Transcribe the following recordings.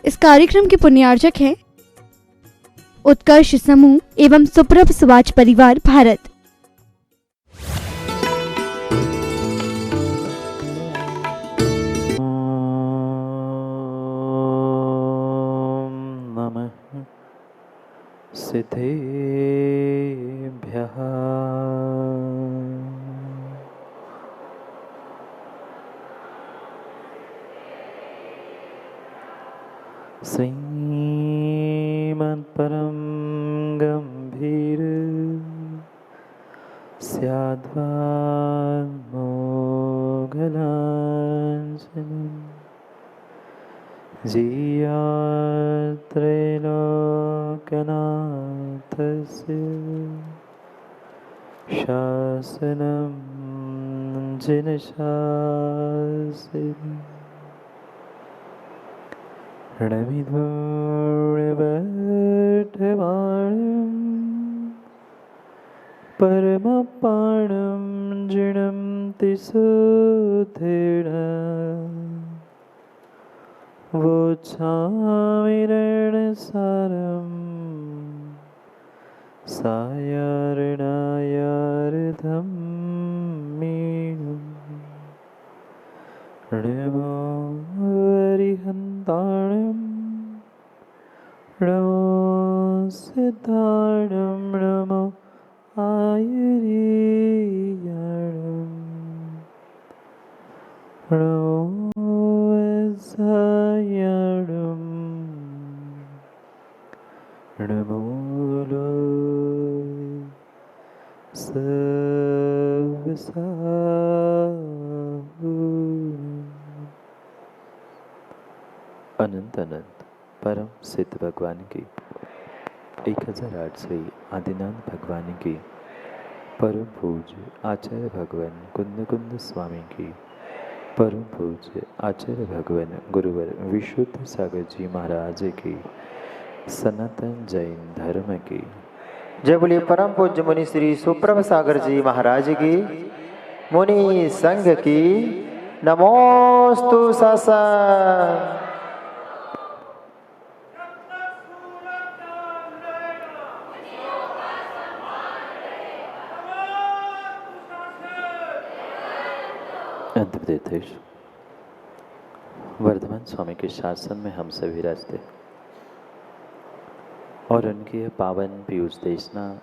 इस कार्यक्रम के पुण्यार्चक हैं उत्कर्ष समूह एवं सुप्रभ समाज परिवार भारत। नमः सिद्धेभ्यः। श्रीमत्परं गंभीर स्याद्वान्मोघलाञ्छनम् जियात्रैलोक्यनाथस्य शासनं जिनशासितम् रणविधूर्णवटवाणं परमपाणं जिणन्ति सुदृढ वोच्छामिरणसारं सायार्णायार्धं मीनं नमो हरिहन्ताणं नमो सिद्धाणं नमो आयुर्याणं नमो वत्सायाणं नमो अनंत अनंत परम सिद्ध भगवान की 1008 श्री आदिनाथ भगवान की परम पूज्य आचार्य भगवान कुंद कुंद स्वामी की परम पूज्य आचार्य भगवान गुरुवर विशुद्ध सागर जी महाराज की सनातन जैन धर्म की जय बोलिए परम पूज्य मुनि श्री सुप्रभ सागर जी महाराज की, मुनि संघ की नमोस्तु सासा। अंतर्देश वर्धमान स्वामी के शासन में हम सभी रहते और उनकी यह पावन पीयूष देशना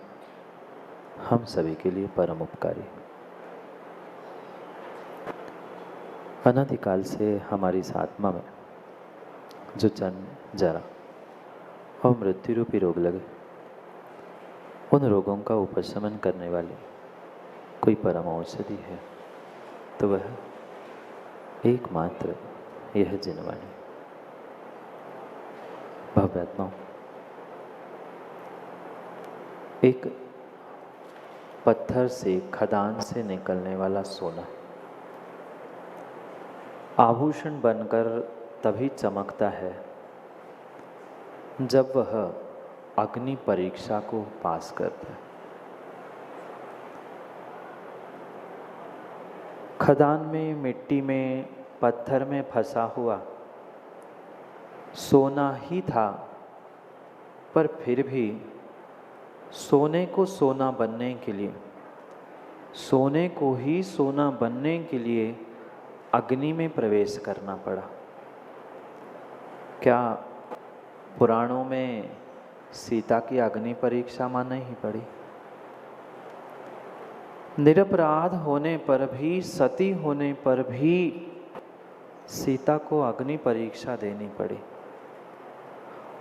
हम सभी के लिए परम उपकारी। अनादिकाल से हमारी इस आत्मा में जो जन्म जरा और मृत्यु रूपी रोग लगे, उन रोगों का उपशमन करने वाली कोई परम औषधि है तो वह एकमात्र यह जिनवाणी। भव्यात्माओं, एक पत्थर से खदान से निकलने वाला सोना आभूषण बनकर तभी चमकता है जब वह अग्नि परीक्षा को पास करता है। खदान में, मिट्टी में, पत्थर में फंसा हुआ सोना ही था, पर फिर भी सोने को सोना बनने के लिए, सोने को ही सोना बनने के लिए अग्नि में प्रवेश करना पड़ा। क्या पुराणों में सीता की अग्नि परीक्षा माननी ही पड़ी? निरपराध होने पर भी, सती होने पर भी सीता को अग्नि परीक्षा देनी पड़ी।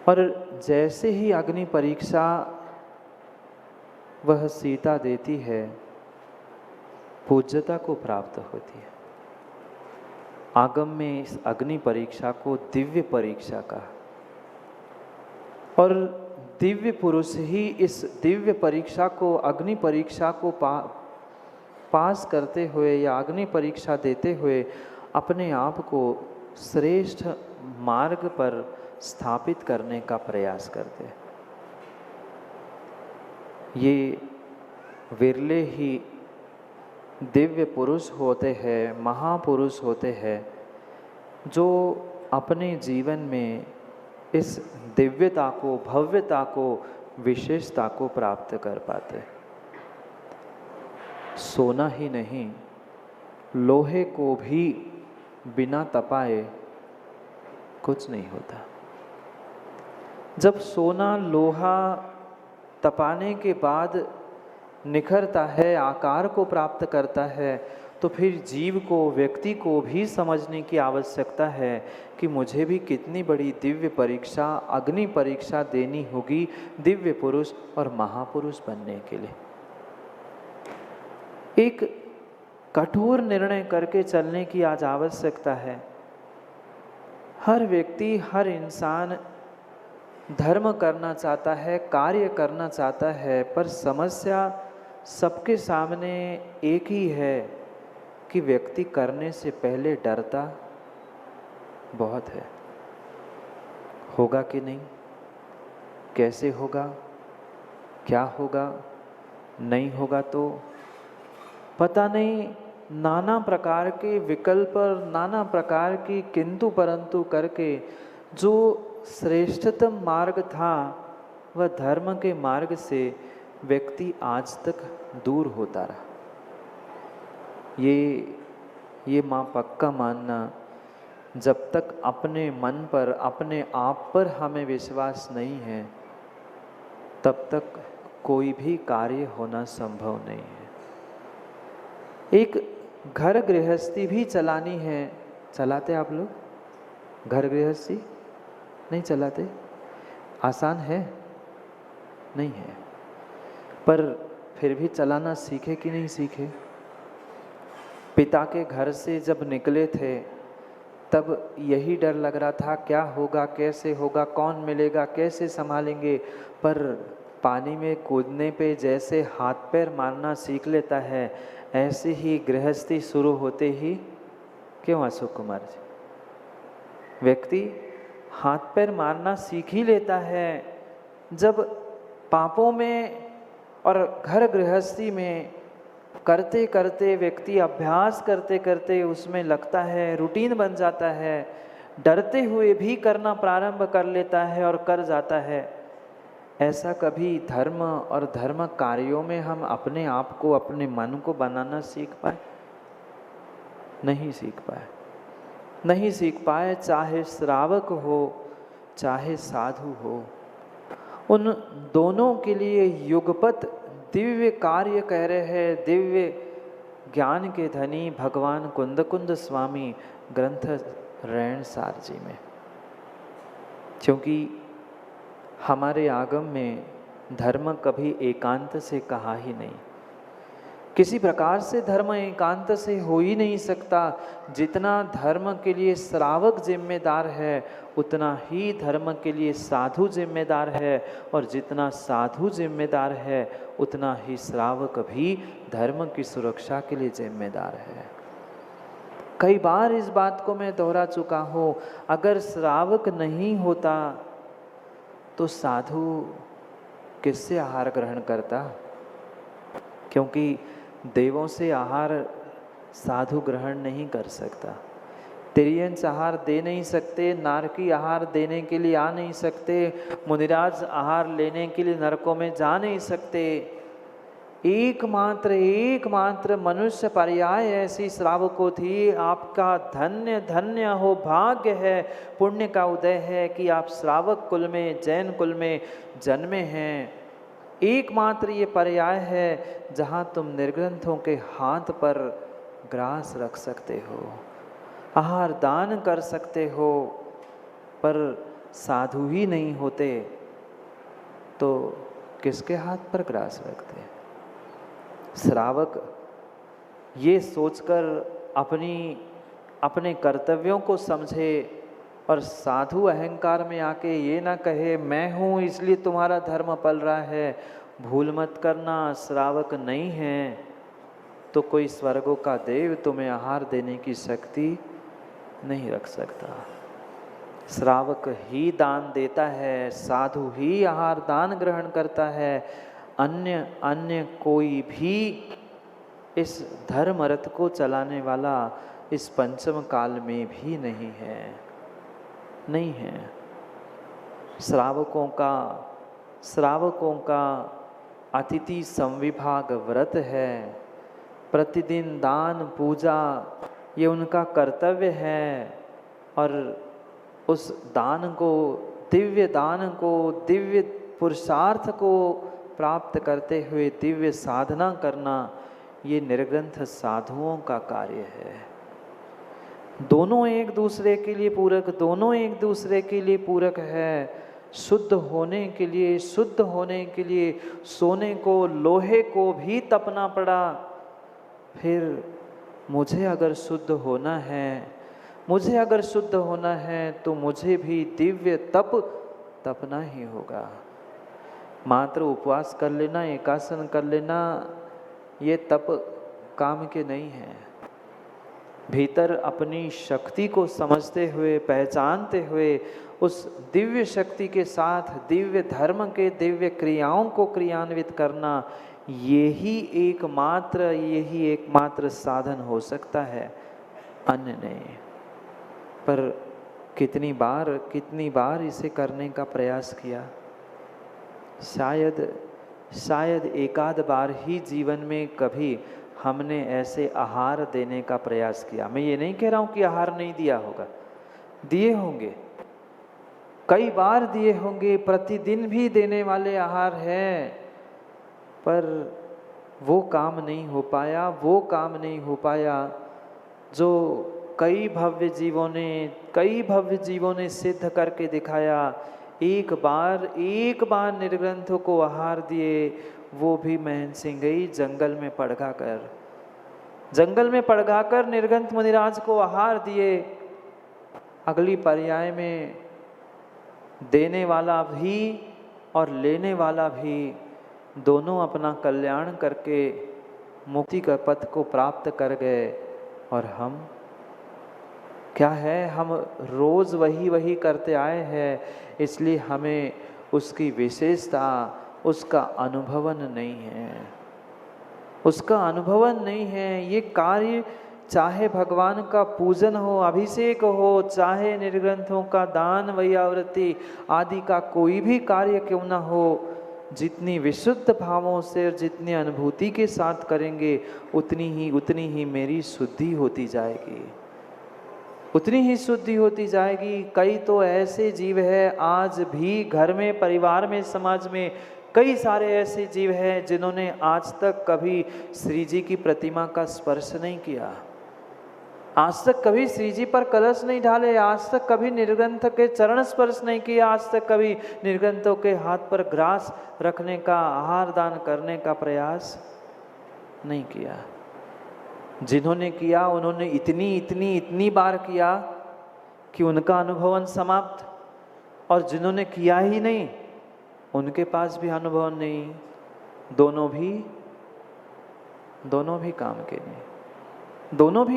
और जैसे ही अग्नि परीक्षा वह सीता देती है, पूज्यता को प्राप्त होती है। आगम में इस अग्नि परीक्षा को दिव्य परीक्षा कहा, और दिव्य पुरुष ही इस दिव्य परीक्षा को, अग्नि परीक्षा को पास करते हुए या अग्नि परीक्षा देते हुए अपने आप को श्रेष्ठ मार्ग पर स्थापित करने का प्रयास करते हैं। ये विरले ही दिव्य पुरुष होते हैं, महापुरुष होते हैं, जो अपने जीवन में इस दिव्यता को, भव्यता को, विशेषता को प्राप्त कर पाते। सोना ही नहीं, लोहे को भी बिना तपाए कुछ नहीं होता। जब सोना लोहा तपाने के बाद निखरता है, आकार को प्राप्त करता है, तो फिर जीव को, व्यक्ति को भी समझने की आवश्यकता है कि मुझे भी कितनी बड़ी दिव्य परीक्षा, अग्नि परीक्षा देनी होगी दिव्य पुरुष और महापुरुष बनने के लिए। एक कठोर निर्णय करके चलने की आज आवश्यकता है। हर व्यक्ति, हर इंसान धर्म करना चाहता है, कार्य करना चाहता है, पर समस्या सबके सामने एक ही है कि व्यक्ति करने से पहले डरता बहुत है। होगा कि नहीं, कैसे होगा, क्या होगा, नहीं होगा तो पता नहीं, नाना प्रकार के विकल्प और नाना प्रकार की किंतु परंतु करके जो श्रेष्ठतम मार्ग था वह धर्म के मार्ग से व्यक्ति आज तक दूर होता रहा। ये माँ पक्का मानना, जब तक अपने मन पर, अपने आप पर हमें विश्वास नहीं है, तब तक कोई भी कार्य होना संभव नहीं है। एक घर गृहस्थी भी चलानी है। चलाते आप लोग घर गृहस्थी? नहीं चलाते? आसान है? नहीं है, पर फिर भी चलाना सीखे कि नहीं सीखे? पिता के घर से जब निकले थे तब यही डर लग रहा था, क्या होगा, कैसे होगा, कौन मिलेगा, कैसे संभालेंगे। पर पानी में कूदने पे जैसे हाथ पैर मारना सीख लेता है, ऐसे ही गृहस्थी शुरू होते ही, क्यों अशोक कुमार जी, व्यक्ति हाथ पैर मारना सीख ही लेता है जब पापों में और घर गृहस्थी में करते करते व्यक्ति अभ्यास करते करते उसमें लगता है, रूटीन बन जाता है, डरते हुए भी करना प्रारंभ कर लेता है और कर जाता है। ऐसा कभी धर्म और धर्म कार्यों में हम अपने आप को, अपने मन को बनाना सीख पाए? नहीं सीख पाए, नहीं सीख पाए। चाहे श्रावक हो, चाहे साधु हो, उन दोनों के लिए युगपत दिव्य कार्य कह रहे हैं दिव्य ज्ञान के धनी भगवान कुंद स्वामी ग्रंथ रैण सार जी में। क्योंकि हमारे आगम में धर्म कभी एकांत से कहा ही नहीं। किसी प्रकार से धर्म एकांत से हो ही नहीं सकता। जितना धर्म के लिए श्रावक जिम्मेदार है, उतना ही धर्म के लिए साधु जिम्मेदार है, और जितना साधु जिम्मेदार है, उतना ही श्रावक भी धर्म की सुरक्षा के लिए जिम्मेदार है। कई बार इस बात को मैं दोहरा चुका हूँ, अगर श्रावक नहीं होता तो साधु किससे आहार ग्रहण करता? क्योंकि देवों से आहार साधु ग्रहण नहीं कर सकता, तिर्यंच आहार दे नहीं सकते, नारकी आहार देने के लिए आ नहीं सकते, मुनिराज आहार लेने के लिए नरकों में जा नहीं सकते। एकमात्र मनुष्य पर्याय ऐसी श्रावकों थी। आपका धन्य धन्य हो, भाग्य है, पुण्य का उदय है कि आप श्रावक कुल में, जैन कुल में जन्मे हैं। एकमात्र ये पर्याय है जहाँ तुम निर्ग्रंथों के हाथ पर ग्रास रख सकते हो, आहार दान कर सकते हो। पर साधु ही नहीं होते तो किसके हाथ पर ग्रास रखते? श्रावक ये सोचकर अपने कर्तव्यों को समझे, और साधु अहंकार में आके ये ना कहे मैं हूँ इसलिए तुम्हारा धर्म पल रहा है। भूल मत करना, श्रावक नहीं है तो कोई स्वर्गों का देव तुम्हें आहार देने की शक्ति नहीं रख सकता। श्रावक ही दान देता है, साधु ही आहार दान ग्रहण करता है। अन्य कोई भी इस धर्म रथ को चलाने वाला इस पंचम काल में भी नहीं है। श्रावकों का अतिथि संविभाग व्रत है। प्रतिदिन दान पूजा ये उनका कर्तव्य है और उस दान को, दिव्य पुरुषार्थ को प्राप्त करते हुए दिव्य साधना करना ये निर्ग्रंथ साधुओं का कार्य है। दोनों एक दूसरे के लिए पूरक है। शुद्ध होने के लिए सोने को, लोहे को भी तपना पड़ा। फिर मुझे अगर शुद्ध होना है तो मुझे भी दिव्य तपना ही होगा। मात्र उपवास कर लेना, एकासन कर लेना ये तप काम के नहीं है। भीतर अपनी शक्ति को समझते हुए, पहचानते हुए उस दिव्य शक्ति के साथ दिव्य धर्म के दिव्य क्रियाओं को क्रियान्वित करना, यही एकमात्र साधन हो सकता है, अन्य नहीं। पर कितनी बार इसे करने का प्रयास किया। शायद एकाध बार ही जीवन में कभी हमने ऐसे आहार देने का प्रयास किया। मैं ये नहीं कह रहा हूँ कि आहार नहीं दिया होगा, दिए होंगे, कई बार दिए होंगे, प्रतिदिन भी देने वाले आहार हैं, पर वो काम नहीं हो पाया जो कई भव्य जीवों ने सिद्ध करके दिखाया। एक बार निर्ग्रंथों को आहार दिए, वो भी महन सिंगई जंगल में पड़गा कर निर्ग्रंथ मुनिराज को आहार दिए। अगली पर्याय में देने वाला भी और लेने वाला भी दोनों अपना कल्याण करके मुक्ति का पथ को प्राप्त कर गए। और हम क्या है, हम रोज वही करते आए हैं, इसलिए हमें उसकी विशेषता, उसका अनुभवन नहीं है। ये कार्य चाहे भगवान का पूजन हो, अभिषेक हो, चाहे निर्ग्रंथों का दान, वैयावृत्ति आदि का कोई भी कार्य क्यों न हो, जितनी विशुद्ध भावों से और जितनी अनुभूति के साथ करेंगे उतनी ही मेरी शुद्धि होती जाएगी। कई तो ऐसे जीव है आज भी घर में, परिवार में, समाज में कई सारे ऐसे जीव हैं जिन्होंने आज तक कभी श्री जी की प्रतिमा का स्पर्श नहीं किया, आज तक कभी श्री जी पर कलश नहीं ढाले, आज तक कभी निर्ग्रंथ के चरण स्पर्श नहीं किया, आज तक कभी निर्ग्रंथों के हाथ पर ग्रास रखने का, आहार दान करने का प्रयास नहीं किया। जिन्होंने किया उन्होंने इतनी बार किया कि उनका अनुभवन समाप्त, और जिन्होंने किया ही नहीं उनके पास भी अनुभव नहीं। दोनों भी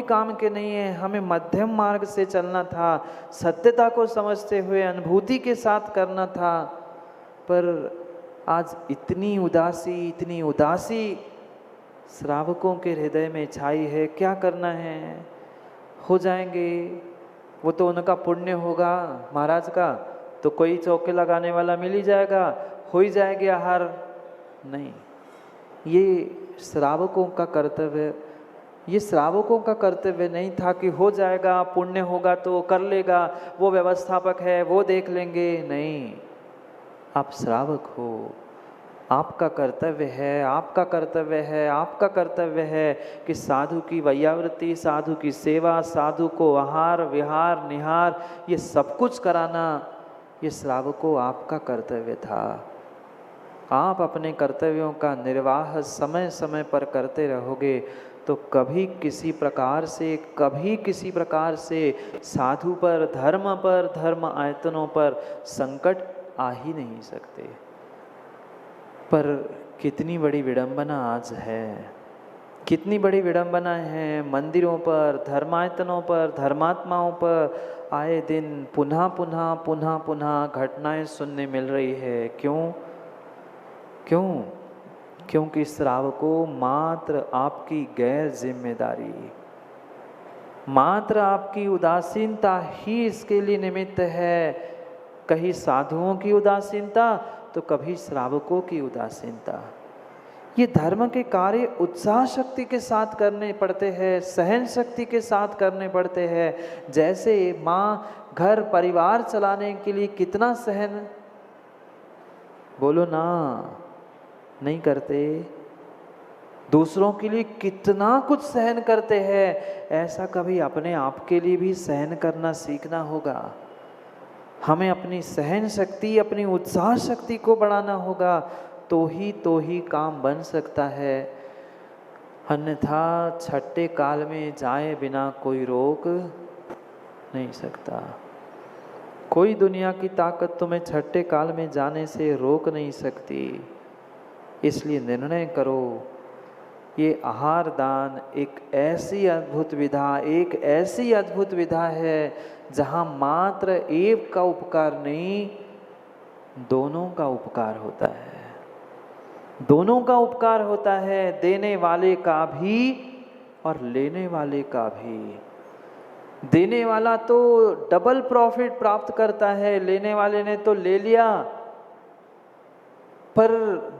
काम के नहीं है। हमें मध्यम मार्ग से चलना था, सत्यता को समझते हुए अनुभूति के साथ करना था, पर आज इतनी उदासी श्रावकों के हृदय में छाई है। क्या करना है, हो जाएंगे, वो तो उनका पुण्य होगा महाराज का, तो कोई चौके लगाने वाला मिल ही जाएगा, हो ही जाएगी आहार। नहीं, ये श्रावकों का कर्तव्य नहीं था कि हो जाएगा, पुण्य होगा तो कर लेगा, वो व्यवस्थापक है, वो देख लेंगे। नहीं, आप श्रावक हो, आपका कर्तव्य है कि साधु की वैयावृत्ति, साधु की सेवा, साधु को आहार विहार निहार ये सब कुछ कराना, ये श्रावकों आपका कर्तव्य था। आप अपने कर्तव्यों का निर्वाह समय समय पर करते रहोगे तो कभी किसी प्रकार से साधु पर, धर्म आयतनों पर संकट आ ही नहीं सकते। पर कितनी बड़ी विडंबना आज है, मंदिरों पर, धर्मायतनों पर, धर्मात्माओं पर आए दिन पुनः घटनाएं सुनने मिल रही है। क्यों? क्योंकि श्रावकों मात्र आपकी गैर जिम्मेदारी, मात्र आपकी उदासीनता ही इसके लिए निमित्त है कहीं साधुओं की उदासीनता तो कभी श्रावकों की उदासीनता। ये धर्म के कार्य उत्साह शक्ति के साथ करने पड़ते हैं, सहन शक्ति के साथ करने पड़ते हैं। जैसे माँ घर परिवार चलाने के लिए कितना सहन, बोलो ना, नहीं करते। दूसरों के लिए कितना कुछ सहन करते हैं, ऐसा कभी अपने आप के लिए भी सहन करना सीखना होगा। हमें अपनी सहन शक्ति, अपनी उत्साह शक्ति को बढ़ाना होगा, तो ही काम बन सकता है। अन्यथा छठे काल में जाए बिना कोई रोक नहीं सकता। कोई दुनिया की ताकत तुम्हें छठे काल में जाने से रोक नहीं सकती। इसलिए निर्णय करो, ये आहार दान एक ऐसी अद्भुत विधा है जहाँ मात्र एक का उपकार नहीं, दोनों का उपकार होता है। दोनों का उपकार होता है, देने वाले का भी और लेने वाले का भी। देने वाला तो डबल प्रॉफिट प्राप्त करता है, लेने वाले ने तो ले लिया, पर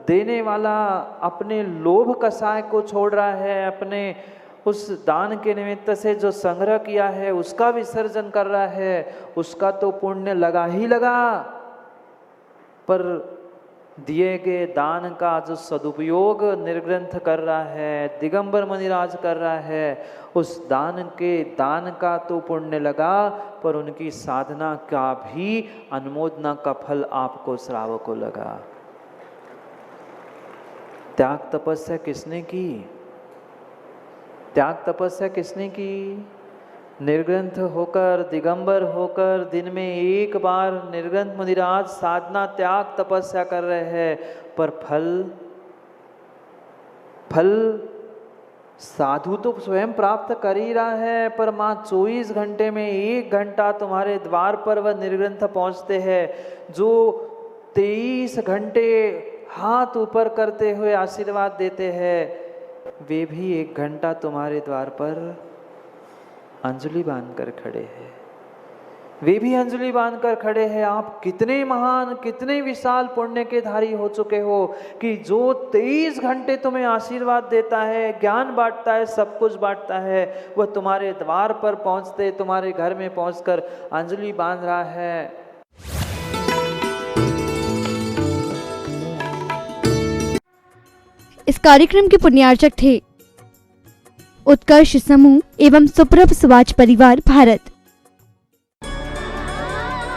देने वाला अपने लोभ कसाय को छोड़ रहा है, अपने उस दान के निमित्त से जो संग्रह किया है उसका विसर्जन कर रहा है। उसका तो पुण्य लगा ही लगा, पर दिए गए दान का जो सदुपयोग निर्ग्रंथ कर रहा है, दिगंबर मुनिराज कर रहा है, उस दान का तो पुण्य लगा, पर उनकी साधना का भी अनुमोदना का फल आपको श्रावक को लगा। त्याग तपस्या किसने की? त्याग तपस्या किसने की? निर्ग्रंथ होकर, दिगंबर होकर, दिन में एक बार निर्ग्रंथ मुनिराज साधना त्याग तपस्या कर रहे हैं, पर फल साधु तो स्वयं प्राप्त कर ही रहा है, पर माँ 24 घंटे में 1 घंटा तुम्हारे द्वार पर वह निर्ग्रंथ पहुँचते हैं। जो 23 घंटे हाथ ऊपर करते हुए आशीर्वाद देते हैं, वे भी 1 घंटा तुम्हारे द्वार पर अंजलि बांधकर खड़े हैं। वे भी अंजलि बांधकर खड़े हैं। आप कितने महान, कितने विशाल पुण्य के धारी हो चुके हो कि जो 23 घंटे तुम्हें आशीर्वाद देता है, ज्ञान बांटता है, सब कुछ बांटता है, वह तुम्हारे द्वार पर पहुंचते, तुम्हारे घर में पहुंचकर अंजलि बांध रहा है। इस कार्यक्रम के पुण्यार्चक थे उत्कर्ष समूह एवं सुप्रभ समाज परिवार भारत।